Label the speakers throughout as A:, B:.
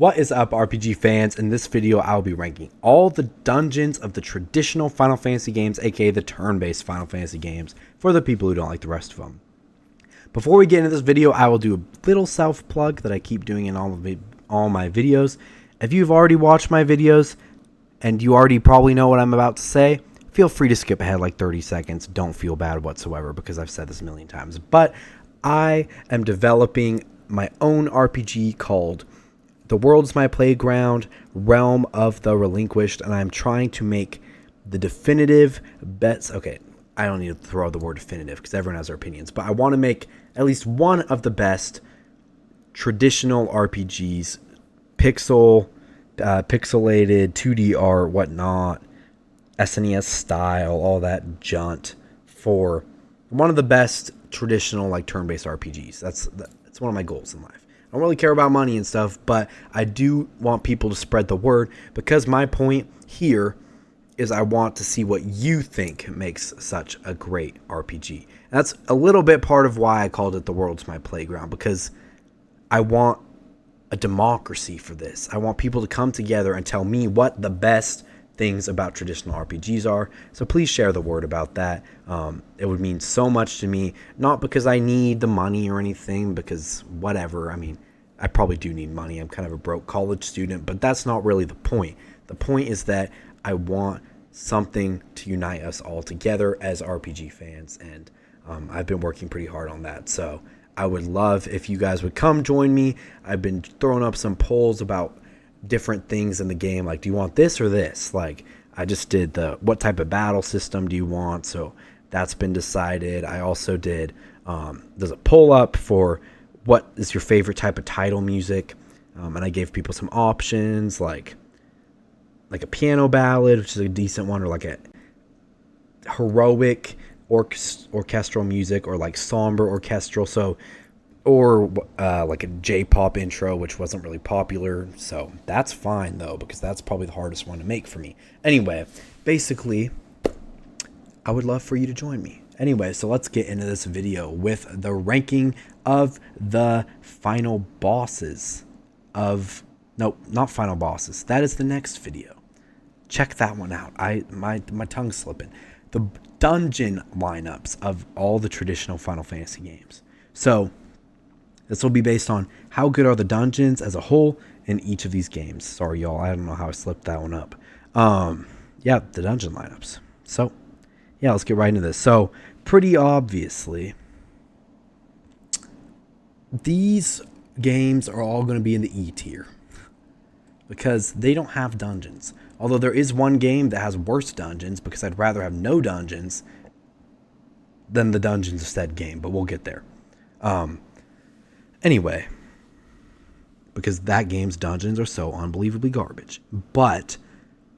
A: What is up, RPG fans? In this video, I'll be ranking all the dungeons of the traditional Final Fantasy games, aka the turn-based Final Fantasy games, for the people who don't like the rest of them. Before we get into this video, I will do a little self-plug that I keep doing in all my videos. If you've already watched my videos, and you already probably know what I'm about to say, feel free to skip ahead like 30 seconds. Don't feel bad whatsoever, because I've said this a million times. But I am developing my own RPG called The World's My Playground, Realm of the Relinquished, and I'm trying to make the definitive bets. Okay, I don't need to throw the word definitive because everyone has their opinions, but I want to make at least one of the best traditional RPGs, pixelated, 2D art, whatnot, SNES style, all that junt, for one of the best traditional like turn-based RPGs. That's one of my goals in life. I don't really care about money and stuff, but I do want people to spread the word, because my point here is I want to see what you think makes such a great RPG. And that's a little bit part of why I called it The World's My Playground, because I want a democracy for this. I want people to come together and tell me what the best things about traditional RPGs are. So please share the word about that. It would mean so much to me, not because I need the money or anything, because whatever. I mean, I probably do need money. I'm kind of a broke college student, but that's not really the point. The point is that I want something to unite us all together as RPG fans, and I've been working pretty hard on that. So I would love if you guys would come join me. I've been throwing up some polls about different things in the game, like, do you want this or this? Like, I just did the what type of battle system do you want, so that's been decided. I also did there's a poll up for what is your favorite type of title music, and I gave people some options, like a piano ballad, which is a decent one, or like a heroic orchestral music, or like somber orchestral, or like a J-pop intro, which wasn't really popular. So that's fine, though, because that's probably the hardest one to make for me. Anyway, basically, I would love for you to join me. Anyway, so let's get into this video with the ranking of the final bosses of... No, not final bosses. That is the next video. Check that one out. My tongue's slipping. The dungeon lineups of all the traditional Final Fantasy games. So this will be based on how good are the dungeons as a whole in each of these games. Sorry, y'all. I don't know how I slipped that one up. Yeah, the dungeon lineups. So, yeah, let's get right into this. So, pretty obviously, these games are all going to be in the E tier, because they don't have dungeons. Although there is one game that has worse dungeons, because I'd rather have no dungeons than the dungeons of said game. But we'll get there. Anyway, because that game's dungeons are so unbelievably garbage. But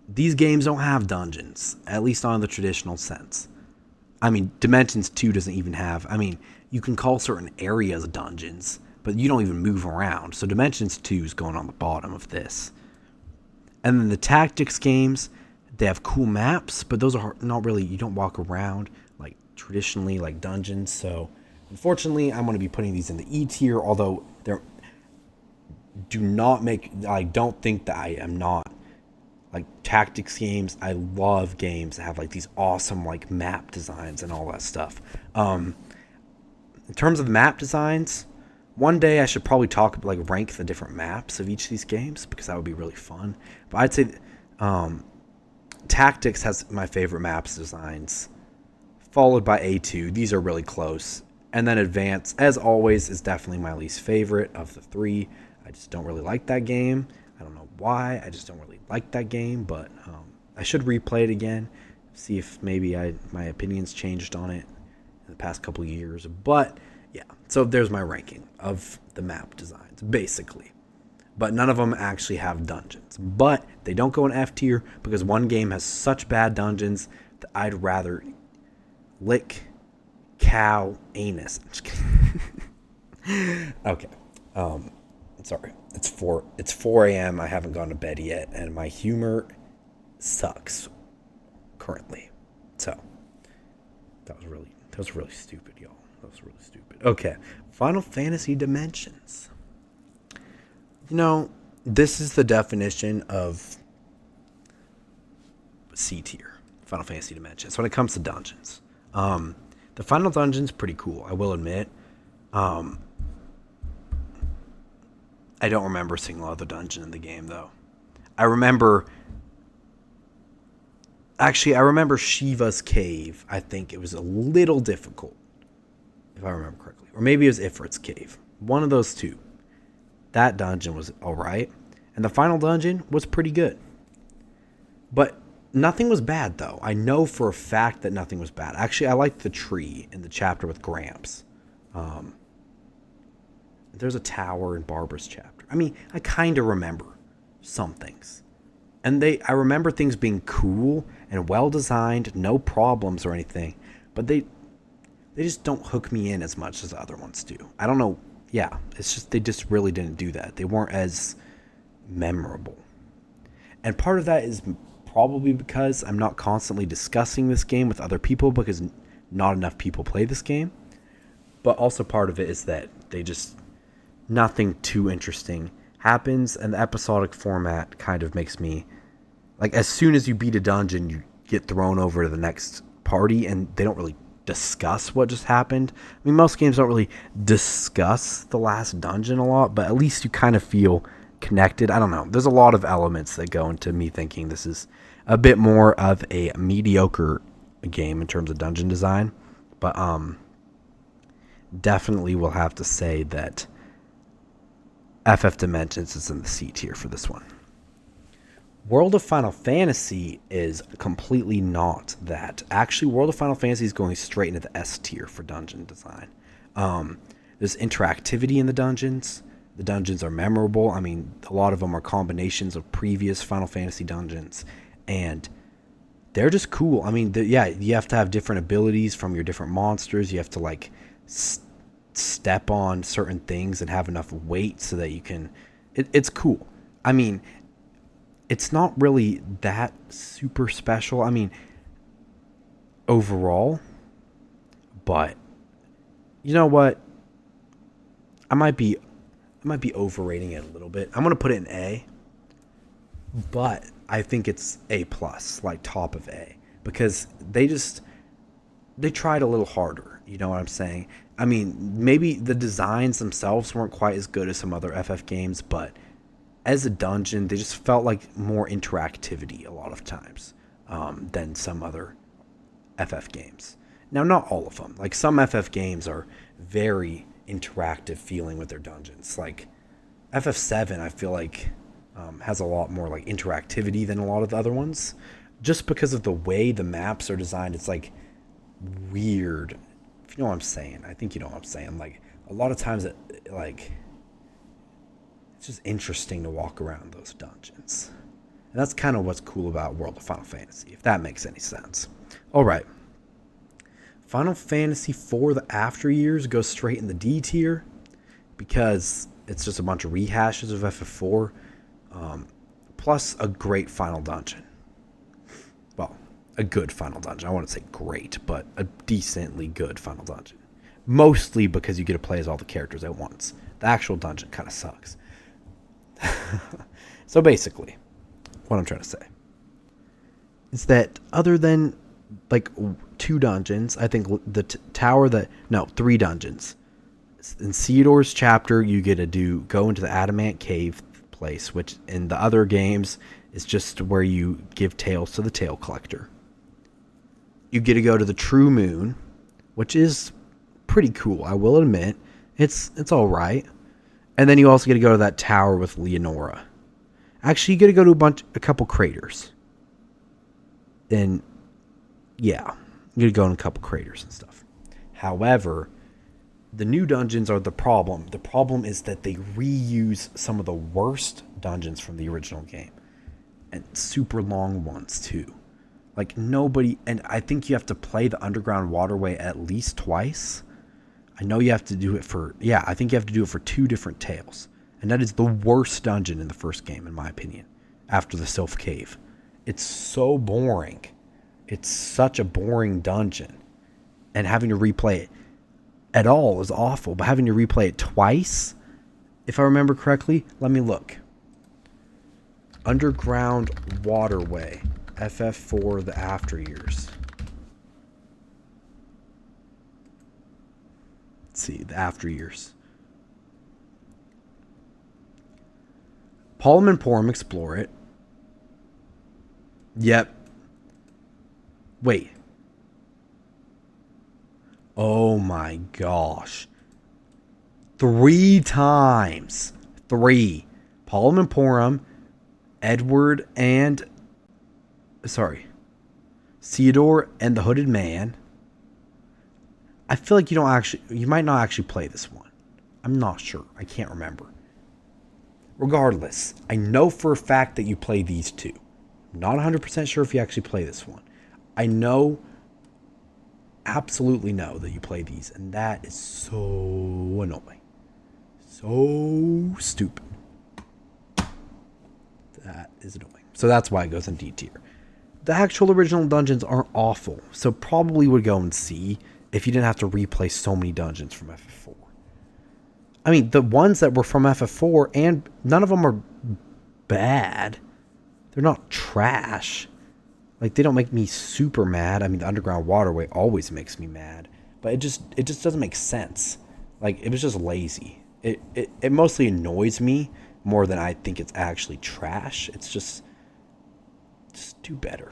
A: these games don't have dungeons, at least on the traditional sense. I mean, Dimensions 2 doesn't even have... I mean, you can call certain areas dungeons, but you don't even move around. So Dimensions 2 is going on the bottom of this. And then the tactics games, they have cool maps, but those are not really... You don't walk around like traditionally like dungeons, so... Unfortunately, I'm going to be putting these in the E tier, although I don't think that I am not, like, tactics games. I love games that have, like, these awesome, like, map designs and all that stuff. In terms of map designs, one day I should probably rank the different maps of each of these games, because that would be really fun. But I'd say Tactics has my favorite maps designs, followed by A2. These are really close. And then Advance, as always, is definitely my least favorite of the three. I just don't really like that game. I don't know why. I just don't really like that game. But I should replay it again, see if maybe my opinions changed on it in the past couple of years. But yeah, so there's my ranking of the map designs, basically. But none of them actually have dungeons. But they don't go in F tier, because one game has such bad dungeons that I'd rather lick cow anus. Just kidding. Okay. Sorry. It's 4 a.m. I haven't gone to bed yet, and my humor sucks currently. So that was really stupid, y'all. That was really stupid. Okay. Final Fantasy Dimensions. You know, This is the definition of C tier Final Fantasy Dimensions when it comes to dungeons. The final dungeon's pretty cool, I will admit. I don't remember a single other dungeon in the game, though. I remember Shiva's cave. I think it was a little difficult, if I remember correctly. Or maybe it was Ifrit's cave. One of those two. That dungeon was alright. And the final dungeon was pretty good. But nothing was bad, though. I know for a fact that nothing was bad. Actually, I liked the tree in the chapter with Gramps. There's a tower in Barbara's chapter. I mean, I kind of remember some things. And I remember things being cool and well designed, no problems or anything. But they just don't hook me in as much as the other ones do. I don't know. Yeah, it's just they just really didn't do that. They weren't as memorable. And part of that is probably because I'm not constantly discussing this game with other people because not enough people play this game. But also part of it is that nothing too interesting happens, and the episodic format kind of makes me, like, as soon as you beat a dungeon, you get thrown over to the next party, and they don't really discuss what just happened. I mean, most games don't really discuss the last dungeon a lot, but at least you kind of feel connected. I don't know. There's a lot of elements that go into me thinking this is a bit more of a mediocre game in terms of dungeon design, but definitely will have to say that FF Dimensions is in the C tier for this one. World of Final Fantasy is completely not that. Actually, World of Final Fantasy is going straight into the S tier for dungeon design. There's interactivity in the dungeons. The dungeons are memorable. I mean, a lot of them are combinations of previous Final Fantasy dungeons, and they're just cool. I mean, you have to have different abilities from your different monsters. You have to, like, step on certain things and have enough weight so that you can... It's cool. I mean, it's not really that super special. I mean, overall, but you know what? I might be overrating it a little bit. I'm gonna put it in A, but I think it's A plus, like top of A, because they tried a little harder. You know what I'm saying? I mean, maybe the designs themselves weren't quite as good as some other FF games, but as a dungeon, they just felt like more interactivity a lot of times than some other FF games. Now, not all of them. Like, some FF games are very interactive feeling with their dungeons. Like, FF7, I feel like, has a lot more, like, interactivity than a lot of the other ones. Just because of the way the maps are designed, it's, like, weird. If you know what I'm saying. I think you know what I'm saying. Like, a lot of times it's just interesting to walk around those dungeons. And that's kind of what's cool about World of Final Fantasy, if that makes any sense. All right. Final Fantasy IV, the After Years, goes straight in the D tier because it's just a bunch of rehashes of FF4, plus a great final dungeon. Well, a good final dungeon. I wouldn't say great, but a decently good final dungeon. Mostly because you get to play as all the characters at once. The actual dungeon kind of sucks. So basically, what I'm trying to say is that other than like 2 dungeons, I think the 3 dungeons. In Theodore's chapter, you get to go into the Adamant Cave place, which in the other games is just where you give tails to the tail collector. You get to go to the True Moon, which is pretty cool, I will admit. It's all right. And then you also get to go to that tower with Leonora. Actually, you get to go to a couple craters. And yeah, you get to go in a couple craters and stuff. However, the new dungeons are the problem. The problem is that they reuse some of the worst dungeons from the original game. And super long ones, too. Like, nobody... And I think you have to play the Underground Waterway at least twice. I know you have to do it for... Yeah, I think you have to do it for 2 different tales. And that is the worst dungeon in the first game, in my opinion. After the Sylph Cave. It's so boring. It's such a boring dungeon. And having to replay it at all is awful. But having to replay it twice, if I remember correctly, let me look. Underground waterway. FF4 the after years. Let's see, the after years. Palm and Porum explore it. Yep. Wait. Oh my gosh. 3 times. 3. Palm and Porum, Edward and... Sorry. Theodore and the Hooded Man. I feel like you might not actually play this one. I'm not sure. I can't remember. Regardless, I know for a fact that you play these 2. I'm not 100% sure if you actually play this one. I know, absolutely know that you play these, and that is so annoying. So stupid. That is annoying. So that's why it goes in D tier. The actual original dungeons aren't awful, so probably would go in C if you didn't have to replay so many dungeons from FF4. I mean, the ones that were from FF4, and none of them are bad. They're not trash. Like, they don't make me super mad. I mean, the underground waterway always makes me mad. But it just doesn't make sense. Like, it was just lazy. It mostly annoys me more than I think it's actually trash. It's just do better.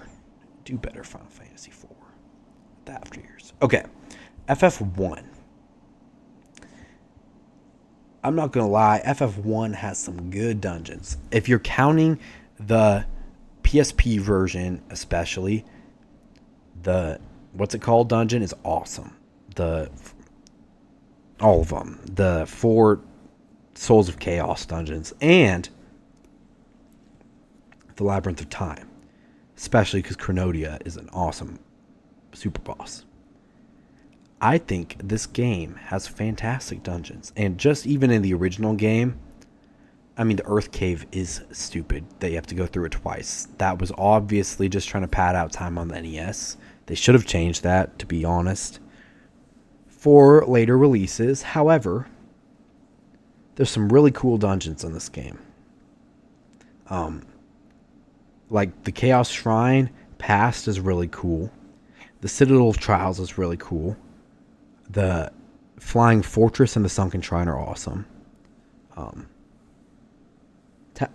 A: Do better, Final Fantasy IV. The after years. Okay. FF1. I'm not going to lie. FF1 has some good dungeons. If you're counting the PSP version, especially, the what's it called dungeon is awesome. All of them. The 4 Souls of Chaos dungeons and the Labyrinth of Time. Especially because Chronodia is an awesome super boss. I think this game has fantastic dungeons. And just even in the original game, I mean, the Earth Cave is stupid that you have to go through it twice. That was obviously just trying to pad out time on the NES. They should have changed that, to be honest, for later releases. However, there's some really cool dungeons in this game. Like the Chaos Shrine Past is really cool. The Citadel of Trials is really cool. The Flying Fortress and the Sunken Shrine are awesome.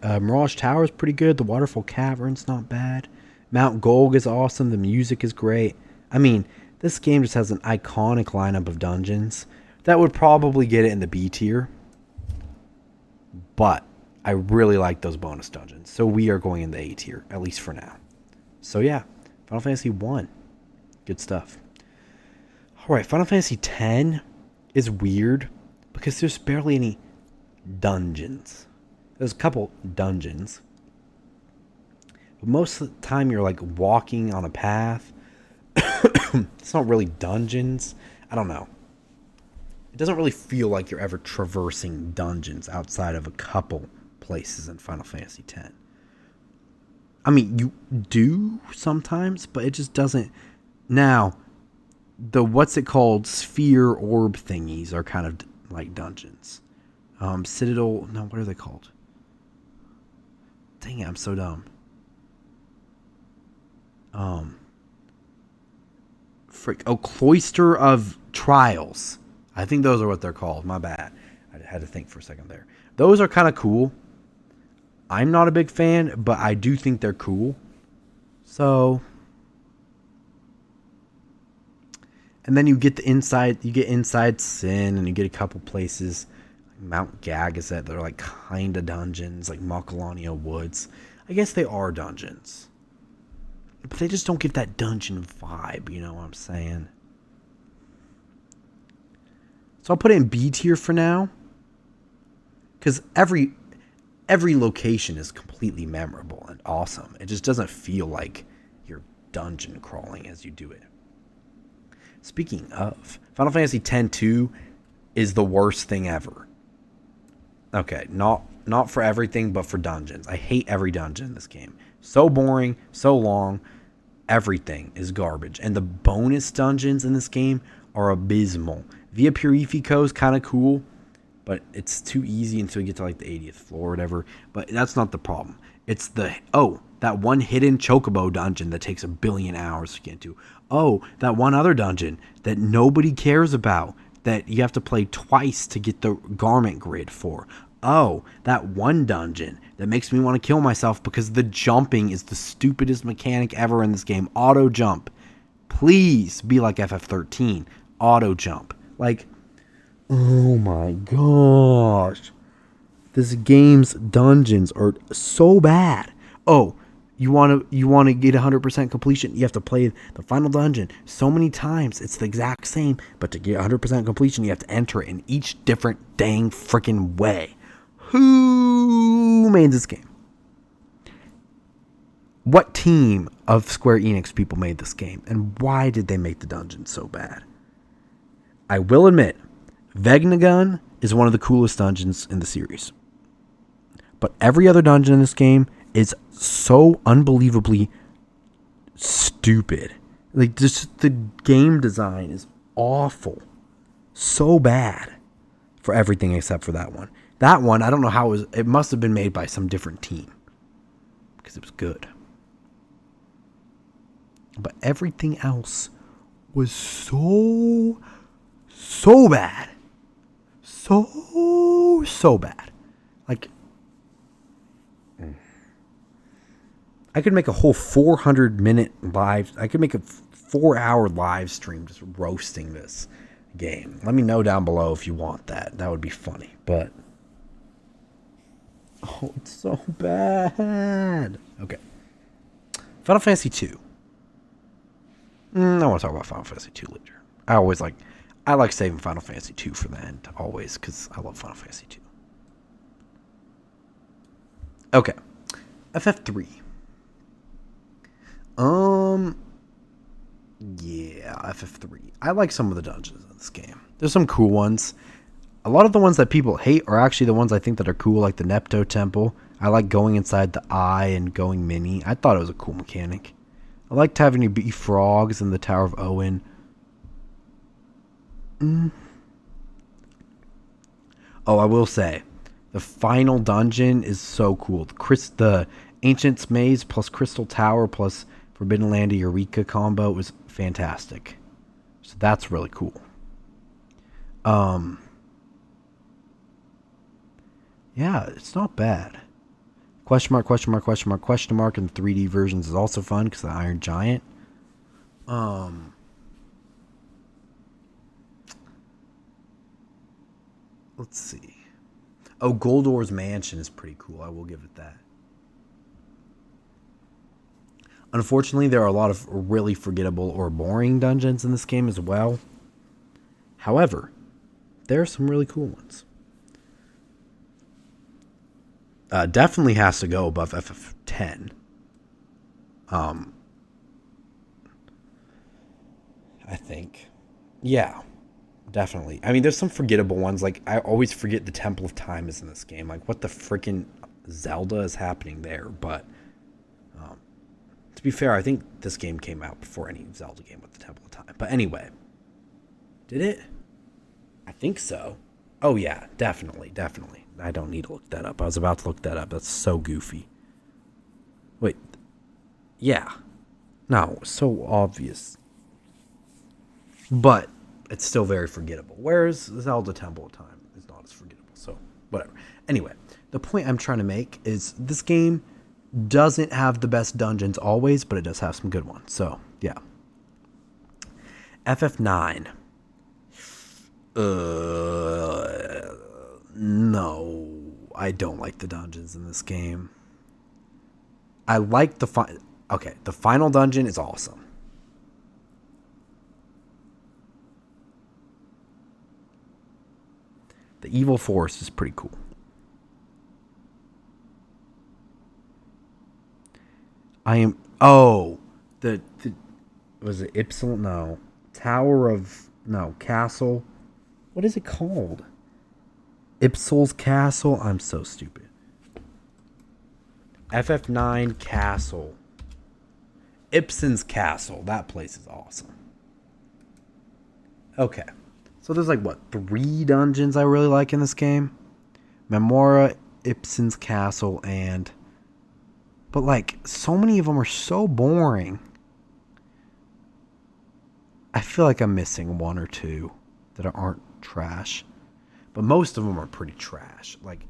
A: Mirage Tower is pretty good. The Waterfall Cavern's not bad. Mount Golg is awesome. The music is great. I mean, this game just has an iconic lineup of dungeons that would probably get it in the B tier. But I really like those bonus dungeons. So we are going in the A tier, at least for now. So yeah, Final Fantasy 1. Good stuff. Alright, Final Fantasy X is weird because there's barely any dungeons. There's a couple dungeons. But most of the time you're like walking on a path. It's not really dungeons. I don't know. It doesn't really feel like you're ever traversing dungeons outside of a couple places in Final Fantasy X. I mean, you do sometimes, but it just doesn't. Now, the what's it called sphere orb thingies are kind of like dungeons. Citadel, no, what are they called? Dang it, I'm so dumb. Cloister of Trials. I think those are what they're called. My bad. I had to think for a second there. Those are kind of cool. I'm not a big fan, but I do think they're cool. So, and then you get Inside Sin, and you get a couple places, like Mount Gagazet, that are like kind of dungeons, like Macalania Woods. I guess they are dungeons, but they just don't give that dungeon vibe. You know what I'm saying? So I'll put it in B tier for now, because every location is completely memorable and awesome. It just doesn't feel like you're dungeon crawling as you do it. Speaking of, Final Fantasy X-2 is the worst thing ever. Okay, not for everything, but for dungeons. I hate every dungeon in this game. So boring, so long. Everything is garbage. And the bonus dungeons in this game are abysmal. Via Purifico is kind of cool, but it's too easy until you get to like the 80th floor or whatever. But that's not the problem. It's that one hidden chocobo dungeon that takes 1,000,000,000 hours to get to. Oh, that one other dungeon that nobody cares about that you have to play twice to get the garment grid for. Oh, that one dungeon that makes me want to kill myself because the jumping is the stupidest mechanic ever in this game. Auto jump. Please be like FF13. Auto jump. Like, oh my gosh. This game's dungeons are so bad. Oh, you want to get 100% completion, you have to play the final dungeon so many times. It's the exact same, but to get 100% completion, you have to enter it in each different dang freaking way. Who made this game? What team of Square Enix people made this game, and why did they make the dungeon so bad? I will admit, Vegnagun is one of the coolest dungeons in the series. But every other dungeon in this game is so unbelievably stupid. Like, just the game design is awful. So bad for everything except for that one. That one, I don't know how it must have been made by some different team. Because it was good. But everything else was so bad. So bad. Like, I could make a whole 400-minute live. I could make a 4-hour live stream just roasting this game. Let me know down below if you want that. That would be funny. But, oh, it's so bad. Okay. Final Fantasy 2. I want to talk about Final Fantasy 2 later. I like saving Final Fantasy 2 for the end, always, because I love Final Fantasy 2. Okay. FF3. Yeah, FF3. I like some of the dungeons in this game. There's some cool ones. A lot of the ones that people hate are actually the ones I think that are cool, like the Nepto Temple. I like going inside the eye and going mini. I thought it was a cool mechanic. I liked having to be frogs in the Tower of Owen. Oh, I will say, the final dungeon is so cool. The Ancient's Maze plus Crystal Tower plus Forbidden Land of Eureka combo was fantastic. So that's really cool. Yeah, it's not bad. Question mark in the 3D versions is also fun because of the Iron Giant. Let's see. Oh, Goldor's Mansion is pretty cool. I will give it that. Unfortunately, there are a lot of really forgettable or boring dungeons in this game as well. However, there are some really cool ones. Definitely has to go above FF10. I think. Yeah, definitely. I mean, there's some forgettable ones. Like, I always forget the Temple of Time is in this game. Like, what the freaking Zelda is happening there? But, to be fair, I think this game came out before any Zelda game with the Temple of Time. But anyway. Did it? I think so. Oh, yeah, definitely. I don't need to look that up. I was about to look that up. That's so goofy. Wait. Yeah. No, so obvious. But it's still very forgettable. Whereas Zelda Temple of Time is not as forgettable. So, whatever. Anyway, the point I'm trying to make is this game doesn't have the best dungeons always, but it does have some good ones. So, yeah. FF9. No, I don't like the dungeons in this game. I like the final dungeon is awesome. The Evil Forest is pretty cool. Was it Ypsilon? No. Castle. What is it called? Ipsil's Castle? I'm so stupid. FF9 Castle. Ibsen's Castle. That place is awesome. Okay. So there's 3 dungeons I really like in this game. Memora, Ibsen's Castle, and But, like, so many of them are so boring. I feel like I'm missing one or two that aren't trash. But most of them are pretty trash. Like,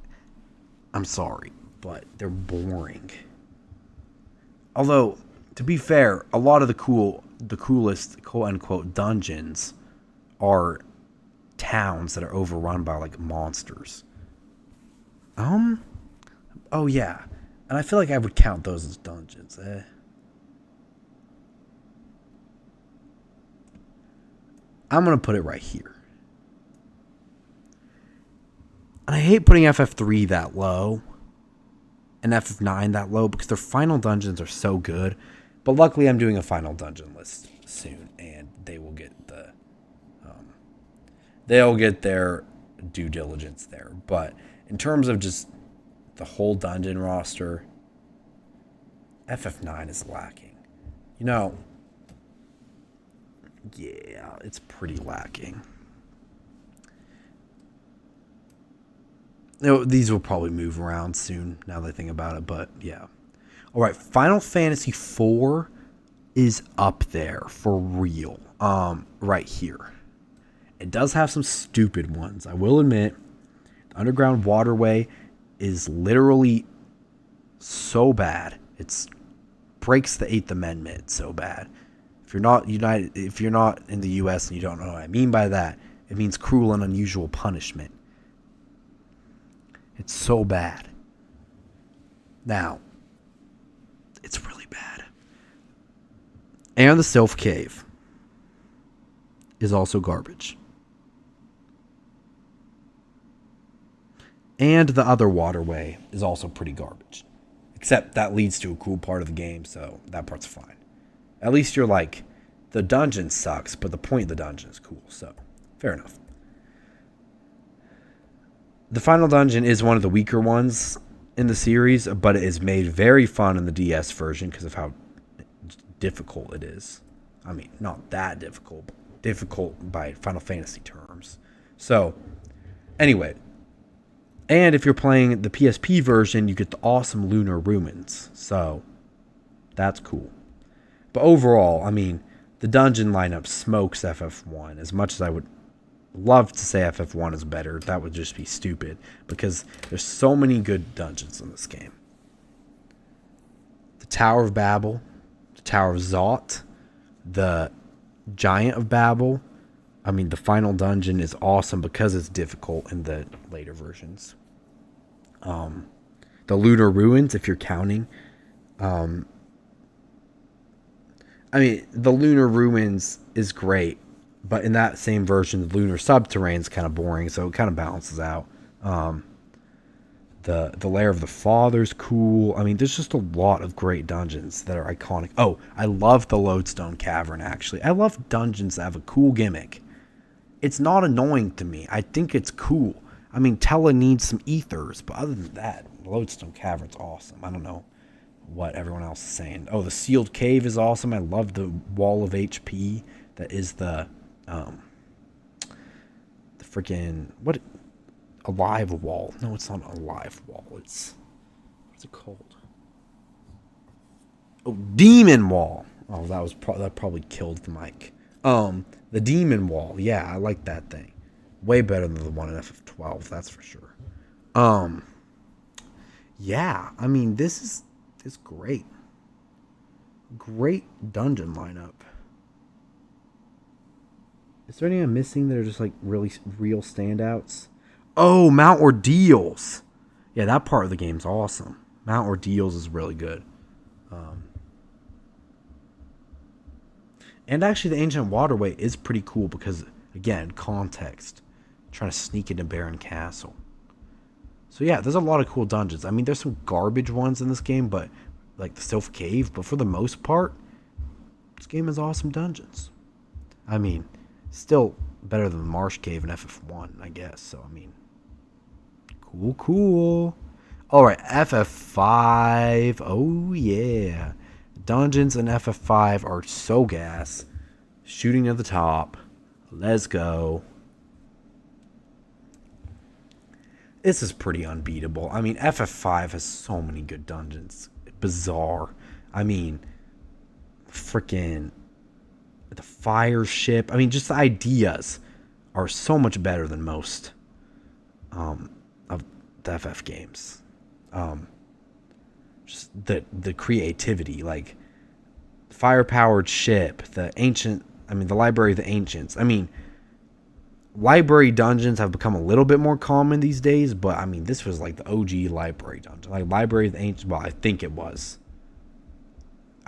A: I'm sorry, but they're boring. Although, to be fair, a lot of the coolest, quote-unquote, dungeons are towns that are overrun by, like, monsters. Oh, yeah. And I feel like I would count those as dungeons. I'm going to put it right here. And I hate putting FF3 that low and FF9 that low because their final dungeons are so good. But luckily I'm doing a final dungeon list soon and they will get they'll get their due diligence there. But in terms of just the whole dungeon roster, FF9 is lacking. You know, yeah, it's pretty lacking. You know, these will probably move around soon now that I think about it, but yeah. All right, Final Fantasy IV is up there for real. Right here. It does have some stupid ones, I will admit. The underground waterway is literally so bad. It's breaks the 8th Amendment. It's so bad. If you're not in the US and you don't know what I mean by that, it means cruel and unusual punishment. It's so bad. Now, it's really bad. And the Sylph Cave is also garbage. And the other waterway is also pretty garbage. Except that leads to a cool part of the game, so that part's fine. At least you're like, the dungeon sucks, but the point of the dungeon is cool, so fair enough. The final dungeon is one of the weaker ones in the series, but it is made very fun in the DS version because of how difficult it is. I mean, not that difficult, but difficult by Final Fantasy terms. So, anyway. And if you're playing the PSP version, you get the awesome Lunar Ruins. So, that's cool. But overall, I mean, the dungeon lineup smokes FF1. As much as I would love to say FF1 is better, that would just be stupid. Because there's so many good dungeons in this game. The Tower of Babel, the Tower of Zot, the Giant of Babil. I mean, the final dungeon is awesome because it's difficult in the later versions. The Lunar Ruins, if you're counting. I mean, the Lunar Ruins is great, but in that same version, the Lunar Subterrane is kind of boring, so it kind of balances out. The Lair of the Father's cool. I mean, there's just a lot of great dungeons that are iconic. Oh, I love the Lodestone Cavern, actually. I love dungeons that have a cool gimmick. It's not annoying to me. I think it's cool. I mean, Tella needs some ethers, but other than that, the Lodestone Cavern's awesome. I don't know what everyone else is saying. Oh, the Sealed Cave is awesome. I love the Wall of HP. That is the freaking what? A live wall? No, it's not a live wall. What's it called? Oh, Demon Wall. Oh, that probably killed the mic. The Demon Wall. Yeah, I like that thing. Way better than the one in FF12, that's for sure. Yeah, I mean, this is great. Great dungeon lineup. Is there anything I'm missing that are just like really real standouts? Oh, Mount Ordeals. Yeah, that part of the game's awesome. Mount Ordeals is really good. And actually, the Ancient Waterway is pretty cool because, again, context. Trying to sneak into Baron Castle. So yeah, there's a lot of cool dungeons. I mean, there's some garbage ones in this game, but like the Sylph Cave. But for the most part, this game has awesome dungeons. I mean, still better than the Marsh Cave in FF1, I guess. So, I mean, cool. All right, FF5. Oh, yeah. Dungeons in FF5 are so gas. Shooting to the top. Let's go. This is pretty unbeatable. I mean, FF5 has so many good dungeons. bizarre. I mean, freaking the fire ship. I mean, just the ideas are so much better than most of the FF games. Just the creativity, like fire-powered ship, the Library of the Ancients. I mean, library dungeons have become a little bit more common these days, but I mean, this was like the OG library dungeon. Like Library of the Ancients, well, I think it was.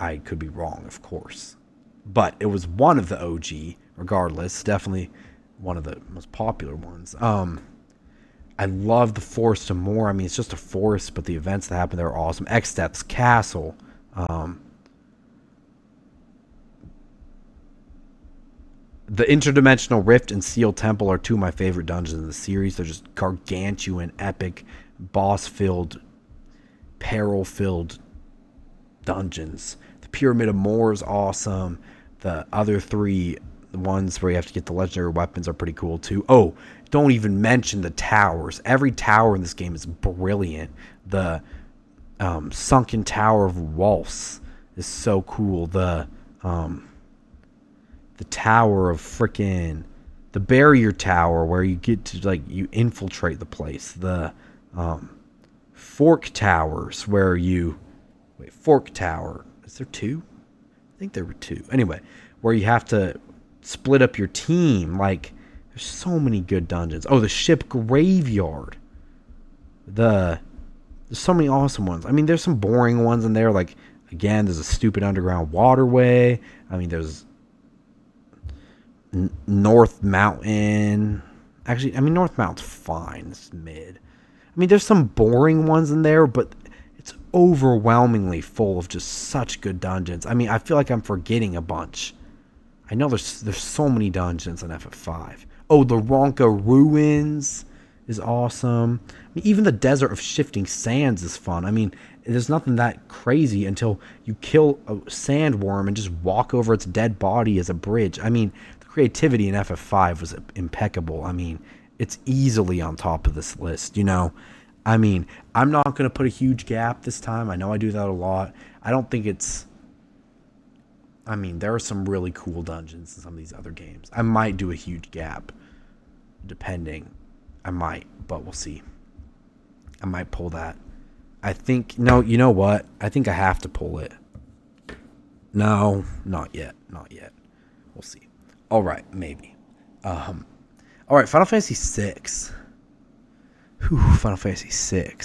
A: I could be wrong, of course. But it was one of the OG, regardless. Definitely one of the most popular ones. I love the Forest of Moor. I mean, it's just a forest, but the events that happen there are awesome. X-Steps Castle. The Interdimensional Rift and Seal Temple are two of my favorite dungeons in the series. They're just gargantuan, epic, boss-filled, peril-filled dungeons. The Pyramid of Moor is awesome. The other three, the ones where you have to get the legendary weapons, are pretty cool too. Oh, don't even mention the towers. Every tower in this game is brilliant. The sunken Tower of Waltz is so cool. The tower of frickin' the barrier tower where you get to, like, you infiltrate the place. The fork towers where you fork tower, is there two? I think there were two. Anyway, where you have to split up your team. Like, there's so many good dungeons. Oh, the ship graveyard. There's so many awesome ones. I mean, there's some boring ones in there. Like, again, there's a stupid underground waterway. I mean, there's North Mountain. Actually, I mean, North Mountain's fine. It's mid. I mean, there's some boring ones in there, but it's overwhelmingly full of just such good dungeons. I mean, I feel like I'm forgetting a bunch. I know there's so many dungeons in FF5. Oh, the Ronka Ruins is awesome. I mean, even the Desert of Shifting Sands is fun. I mean, there's nothing that crazy until you kill a sandworm and just walk over its dead body as a bridge. I mean, the creativity in FF5 was impeccable. I mean, it's easily on top of this list, you know? I mean, I'm not going to put a huge gap this time. I know I do that a lot. I don't think it's... I mean, there are some really cool dungeons in some of these other games. I might do a huge gap, depending. I might, but we'll see. I might pull that. I think... No, you know what? I think I have to pull it. No, not yet. Not yet. We'll see. All right, maybe. All right, Final Fantasy VI. Whew, Final Fantasy VI.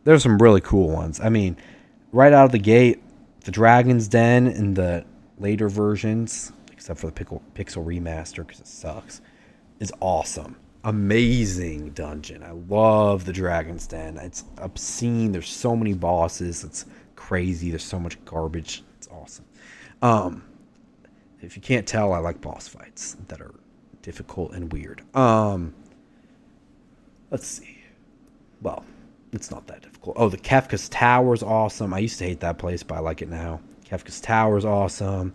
A: There's some really cool ones. I mean, right out of the gate, the Dragon's Den in the later versions, except for the Pixel Remaster because it sucks, is awesome. Amazing dungeon. I love the Dragon's Den. It's obscene. There's so many bosses. It's crazy. There's so much garbage. It's awesome. If you can't tell, I like boss fights that are difficult and weird. Let's see. Well, it's not that difficult. Oh, the Kefka's Tower is awesome. I used to hate that place, but I like it now. Kefka's Tower is awesome.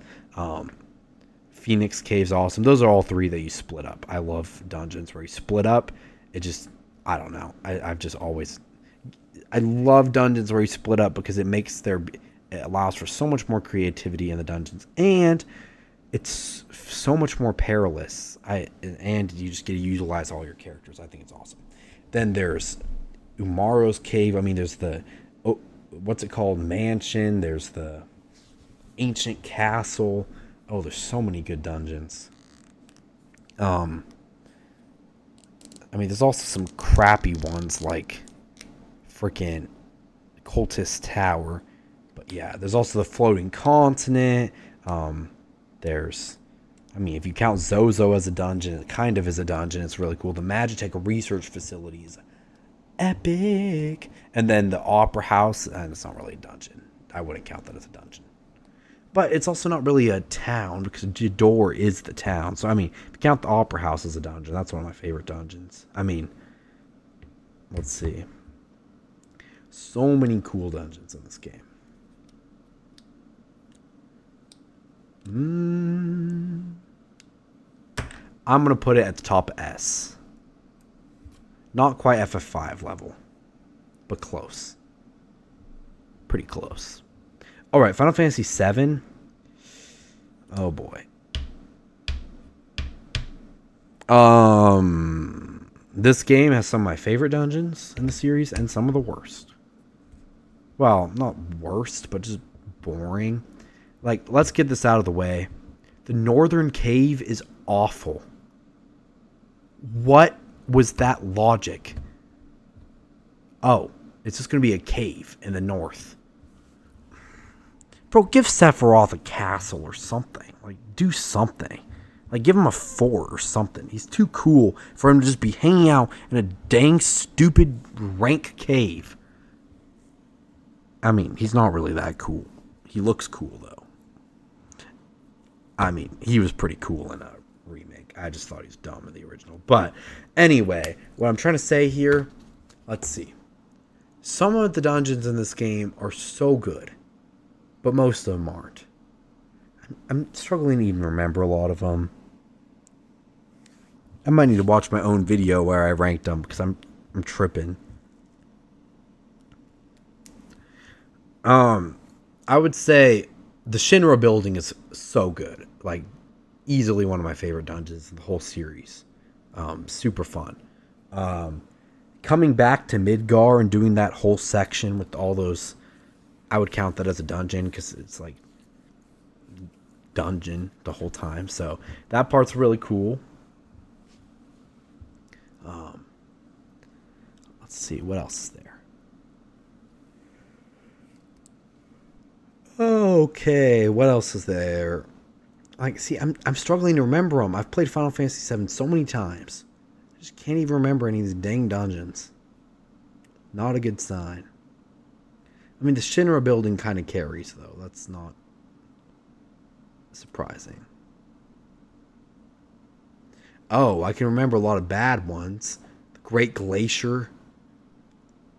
A: Phoenix Cave's awesome. Those are all three that you split up. I love dungeons where you split up. It just, I don't know. I've just always... I love dungeons where you split up because it allows for so much more creativity in the dungeons. And it's so much more perilous. And you just get to utilize all your characters. I think it's awesome. Then there's Umaro's Cave. I mean, there's the, what's it called? Mansion. There's the Ancient Castle. Oh, there's so many good dungeons. I mean, there's also some crappy ones like freaking Cultist Tower. But yeah, there's also the Floating Continent. There's, I mean, if you count Zozo as a dungeon, it kind of is a dungeon. It's really cool. The Magitech Research Facility is epic. And then the Opera House, and it's not really a dungeon. I wouldn't count that as a dungeon. But it's also not really a town because Jador is the town. So, I mean, if you count the Opera House as a dungeon, that's one of my favorite dungeons. I mean, let's see. So many cool dungeons in this game. I'm going to put it at the top S. Not quite FF5 level, but close. pretty close. All right, Final Fantasy VII. Oh boy. This game has some of my favorite dungeons in the series and some of the worst. Well, not worst, but just boring. Like, let's get this out of the way. The Northern Cave is awful. What was that logic? Oh, it's just going to be a cave in the north. Bro, give Sephiroth a castle or something. Like, do something. Like, give him a fort or something. He's too cool for him to just be hanging out in a dang stupid rank cave. I mean, he's not really that cool. He looks cool, though. I mean, he was pretty cool in a remake. I just thought he was dumb in the original. But anyway, what I'm trying to say here, let's see. Some of the dungeons in this game are so good, but most of them aren't. I'm struggling to even remember a lot of them. I might need to watch my own video where I ranked them because I'm tripping. I would say the Shinra building is so good. Like, easily one of my favorite dungeons in the whole series. Super fun. Coming back to Midgar and doing that whole section with all those, I would count that as a dungeon because it's like dungeon the whole time. So that part's really cool. Let's see what else is there. Okay, what else is there? Like, see, I'm struggling to remember them. I've played Final Fantasy VII so many times. I just can't even remember any of these dang dungeons. Not a good sign. I mean, the Shinra building kind of carries, though. That's not surprising. Oh, I can remember a lot of bad ones. The Great Glacier.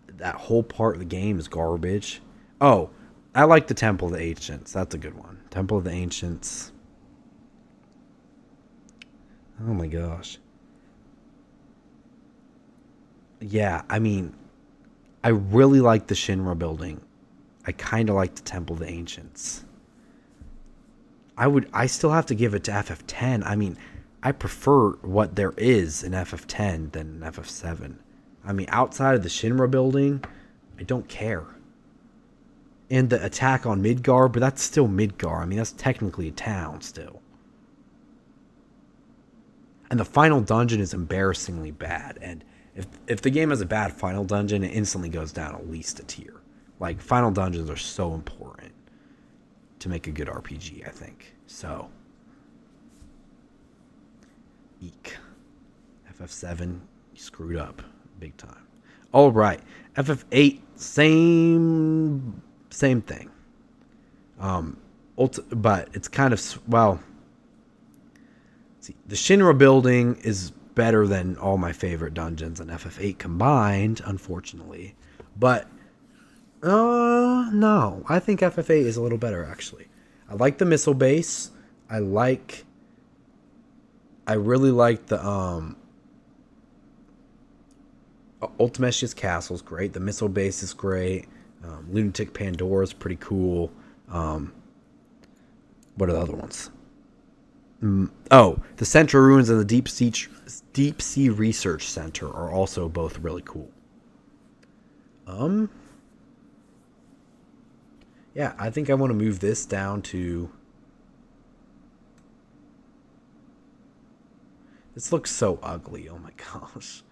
A: That whole part of the game is garbage. Oh, I like the Temple of the Ancients. That's a good one. Temple of the Ancients. Oh my gosh. Yeah, I mean, I really like the Shinra building. I kind of like the Temple of the Ancients. I still have to give it to FF10. I mean, I prefer what there is in FF10 than in FF7. I mean, outside of the Shinra building, I don't care. And the attack on Midgar, but that's still Midgar. I mean, that's technically a town still. And the final dungeon is embarrassingly bad. And if the game has a bad final dungeon, it instantly goes down at least a tier. Like, final dungeons are so important to make a good RPG, I think. So, eek. FF7, you screwed up big time. All right, FF8, same thing. But it's kind of, well, see, the Shinra building is better than all my favorite dungeons in FF8 combined, unfortunately. But no, I think FF8 is a little better, actually. I like the missile base. I really like the Ultimecia's Castle is great. The missile base is great. Lunatic Pandora is pretty cool. What are the other ones? The Central Ruins and the Deep Sea Research Center are also both really cool. Yeah, I think I want to move this down to... This looks so ugly. Oh my gosh.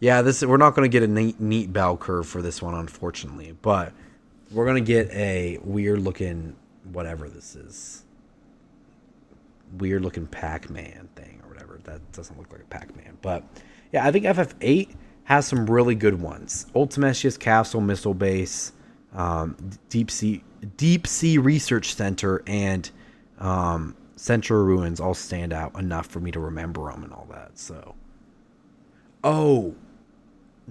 A: Yeah, we're not going to get a neat bell curve for this one, unfortunately. But we're going to get a weird-looking whatever this is. Weird-looking Pac-Man thing or whatever. That doesn't look like a Pac-Man. But, yeah, I think FF8 has some really good ones. Ultimecia's Castle, Missile Base, Deep Sea Research Center, and Central Ruins all stand out enough for me to remember them and all that. So,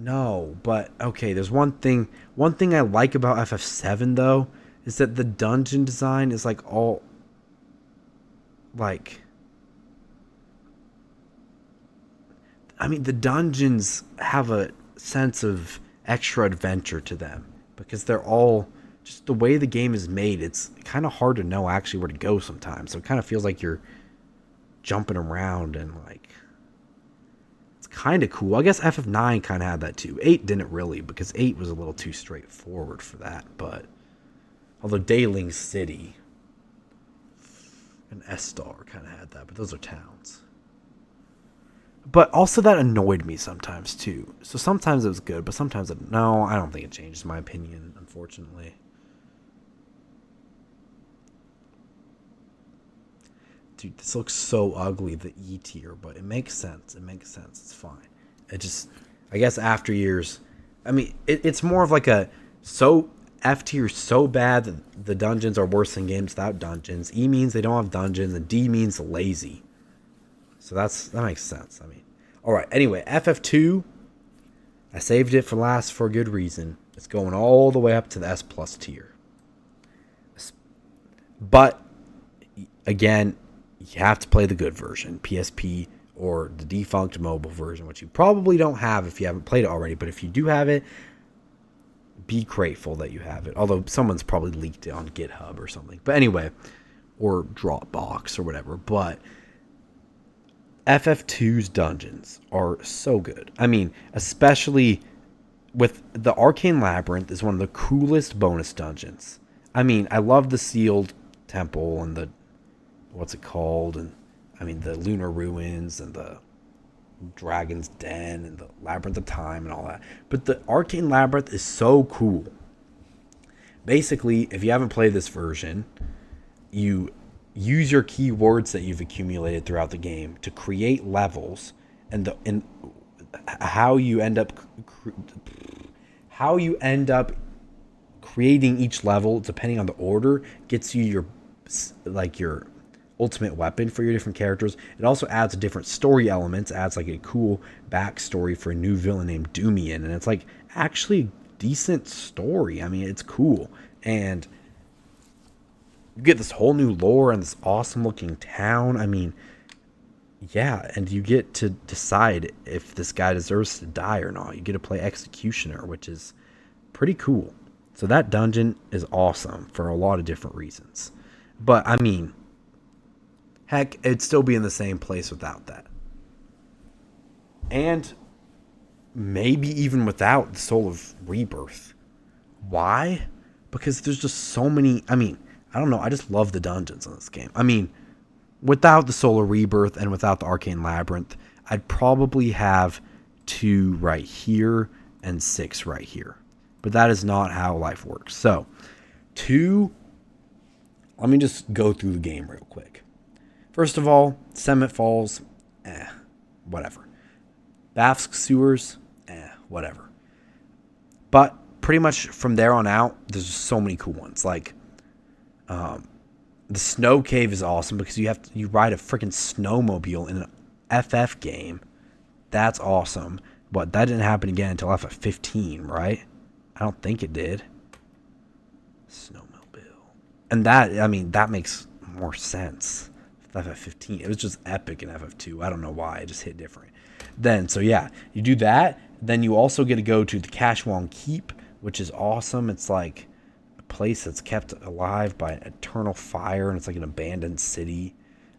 A: no, but okay. There's one thing I like about FF7 though is that the dungeon design is like all like. I mean, the dungeons have a sense of extra adventure to them because they're all just the way the game is made. It's kind of hard to know actually where to go sometimes. So it kind of feels like you're jumping around and like it's kind of cool. I guess FF9 kind of had that too. 8 didn't really because 8 was a little too straightforward for that. But although Dayling City and Estar kind of had that, but those are towns. But also that annoyed me sometimes too. So sometimes it was good, but sometimes no, I don't think it changes my opinion, unfortunately. Dude, this looks so ugly, the E tier, but it makes sense. It makes sense. It's fine. It just, I guess after years, I mean, it's more of like a, so F tier is so bad that the dungeons are worse than games without dungeons. E means they don't have dungeons, and D means lazy. So that makes sense. I mean, all right. Anyway, FF2, I saved it for last for a good reason. It's going all the way up to the S plus tier. But again, you have to play the good version, PSP or the defunct mobile version, which you probably don't have if you haven't played it already. But if you do have it, be grateful that you have it. Although someone's probably leaked it on GitHub or something. But anyway, or Dropbox or whatever. But FF2's dungeons are so good. I mean, especially with the Arcane Labyrinth is one of the coolest bonus dungeons. I mean, I love the Sealed Temple and the, what's it called? And I mean, the Lunar Ruins and the Dragon's Den and the Labyrinth of Time and all that. But the Arcane Labyrinth is so cool. Basically, if you haven't played this version, you use your keywords that you've accumulated throughout the game to create levels, and how you end up creating each level depending on the order gets you your ultimate weapon for your different characters. It also adds different story elements, adds like a cool backstory for a new villain named Doomian, and it's like actually a decent story. I mean, it's cool, and you get this whole new lore and this awesome looking town. I mean, yeah, and you get to decide if this guy deserves to die or not. You get to play Executioner, which is pretty cool. So that dungeon is awesome for a lot of different reasons. But, I mean, heck, it'd still be in the same place without that. And maybe even without the Soul of Rebirth. Why? Because there's just so many, I mean, I don't know, I just love the dungeons in this game. I mean, without the Soul of Rebirth and without the Arcane Labyrinth, I'd probably have 2 right here and 6 right here. But that is not how life works. So, 2, let me just go through the game real quick. First of all, Cement Falls, whatever. Bafsk Sewers, whatever. But pretty much from there on out, there's just so many cool ones. Like, the Snow Cave is awesome because you ride a freaking snowmobile in an FF game. That's awesome. But that didn't happen again until FF15, right? I don't think it did. Snowmobile. And that, I mean, that makes more sense. FF15. It was just epic in FF2. I don't know why. It just hit different. Then, so yeah, you do that. Then you also get to go to the Kashwan Keep, which is awesome. It's like a place that's kept alive by an eternal fire, and it's like an abandoned city.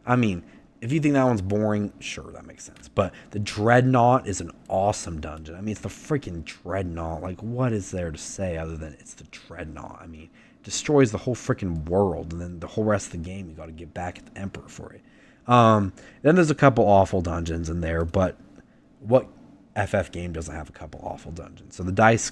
A: I mean, if you think that one's boring, sure, that makes sense. But the Dreadnought is an awesome dungeon. I mean, it's the freaking Dreadnought. Like, what is there to say other than it's the Dreadnought? I mean, it destroys the whole freaking world, and then the whole rest of the game, you got to get back at the Emperor for it. Then there's a couple awful dungeons in there, but what FF game doesn't have a couple awful dungeons? So the Dice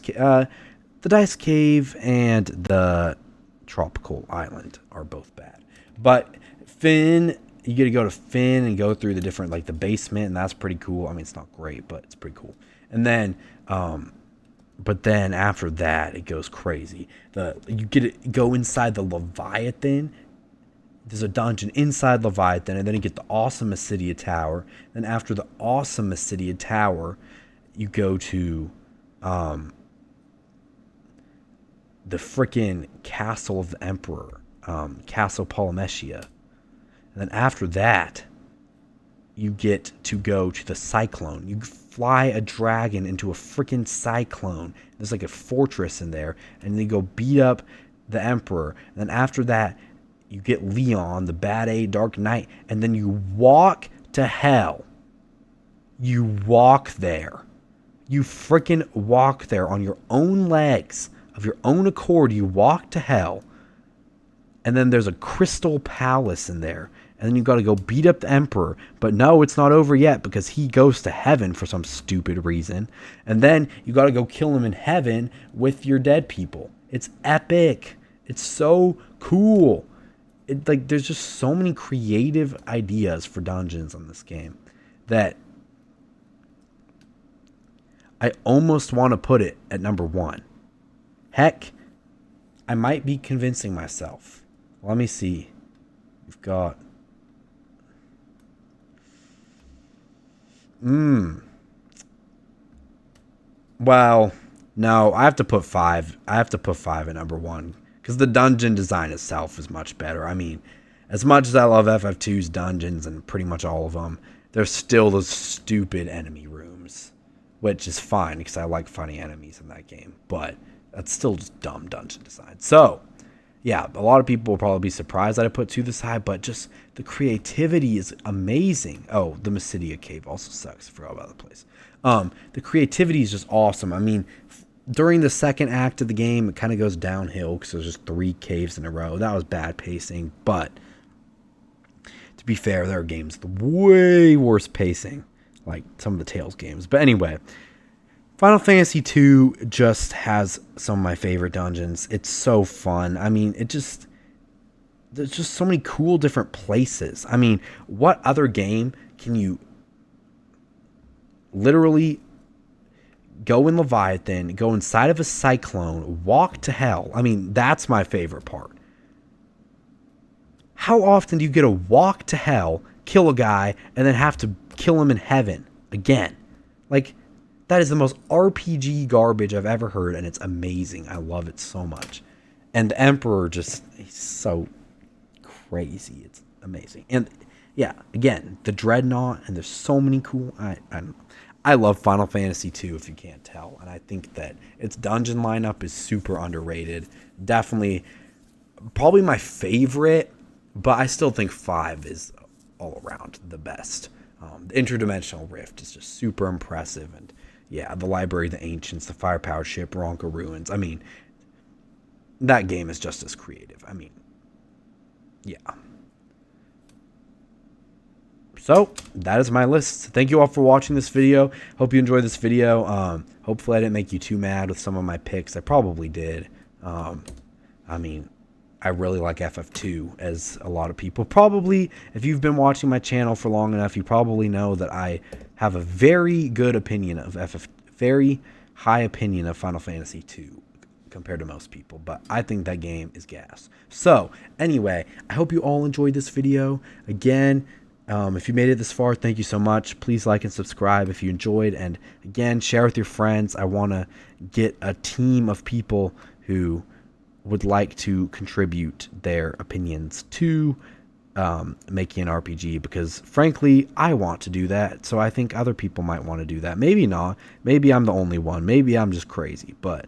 A: Cave and the Tropical Island are both bad. But Finn, you get to go to Finn and go through the different, like the basement, and that's pretty cool. I mean, it's not great, but it's pretty cool. And then, but then after that, it goes crazy. You get to go inside the Leviathan. There's a dungeon inside Leviathan, and then you get the awesome Acidia Tower. Then after the awesome Acidia Tower, you go to the freaking Castle of the Emperor, Castle Polymecia. And then after that, you get to go to the cyclone. You fly a dragon into a freaking cyclone. There's like a fortress in there, and then you go beat up the emperor. And then after that, you get Leon, the bad A Dark Knight, and then you walk to hell. You walk there. You freaking walk there on your own legs, of your own accord. You walk to hell. And then there's a crystal palace in there. And then you got to go beat up the emperor. But no, it's not over yet, because he goes to heaven for some stupid reason. And then you got to go kill him in heaven with your dead people. It's epic. It's so cool. There's just so many creative ideas for dungeons on this game that I almost want to put it at number 1. Heck, I might be convincing myself. Let me see. We've got... Well, no, I have to put 5. I have to put 5 at number 1. Because the dungeon design itself is much better. I mean, as much as I love FF2's dungeons and pretty much all of them, there's still those stupid enemy rooms. Which is fine, because I like fighting enemies in that game. But that's still just dumb dungeon design. So, yeah, a lot of people will probably be surprised that I put 2 this high, but just the creativity is amazing. Oh, the Mysidia Cave also sucks. I forgot about the place. The creativity is just awesome. I mean, during the second act of the game, it kind of goes downhill because there's just 3 caves in a row. That was bad pacing, but to be fair, there are games with way worse pacing, like some of the Tales games. But anyway, Final Fantasy II just has some of my favorite dungeons. It's so fun. I mean, there's just so many cool different places. I mean, what other game can you literally go in Leviathan, go inside of a cyclone, walk to hell? I mean, that's my favorite part. How often do you get to walk to hell, kill a guy, and then have to kill him in heaven again? Like, that is the most RPG garbage I've ever heard, and it's amazing. I love it so much. And the Emperor he's so crazy. It's amazing. And yeah, again, the Dreadnought, and there's so many cool... I love Final Fantasy II, if you can't tell. And I think that its dungeon lineup is super underrated. Definitely, probably my favorite, but I still think 5 is all around the best. The Interdimensional Rift is just super impressive. And yeah, the Library of the Ancients, the Firepower Ship, Ronka Ruins. I mean, that game is just as creative. I mean, yeah. So, that is my list. Thank you all for watching this video. Hope you enjoyed this video. Hopefully I didn't make you too mad with some of my picks. I probably did. I mean, I really like FF2, as a lot of people probably, if you've been watching my channel for long enough, you probably know that I have a very good opinion of very high opinion of Final Fantasy II compared to most people, but I think that game is gas. So, anyway, I hope you all enjoyed this video. Again, if you made it this far, thank you so much. Please like and subscribe if you enjoyed, and again, share with your friends. I want to get a team of people who would like to contribute their opinions to making an RPG, because frankly, I want to do that, so I think other people might want to do that. Maybe not. Maybe I'm the only one. Maybe I'm just crazy, but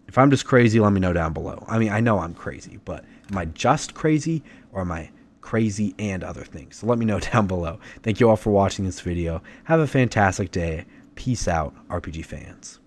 A: if I'm just crazy, let me know down below. I mean, I know I'm crazy, but am I just crazy, or am I crazy and other things? So let me know down below. Thank you all for watching this video. Have a fantastic day. Peace out, RPG fans.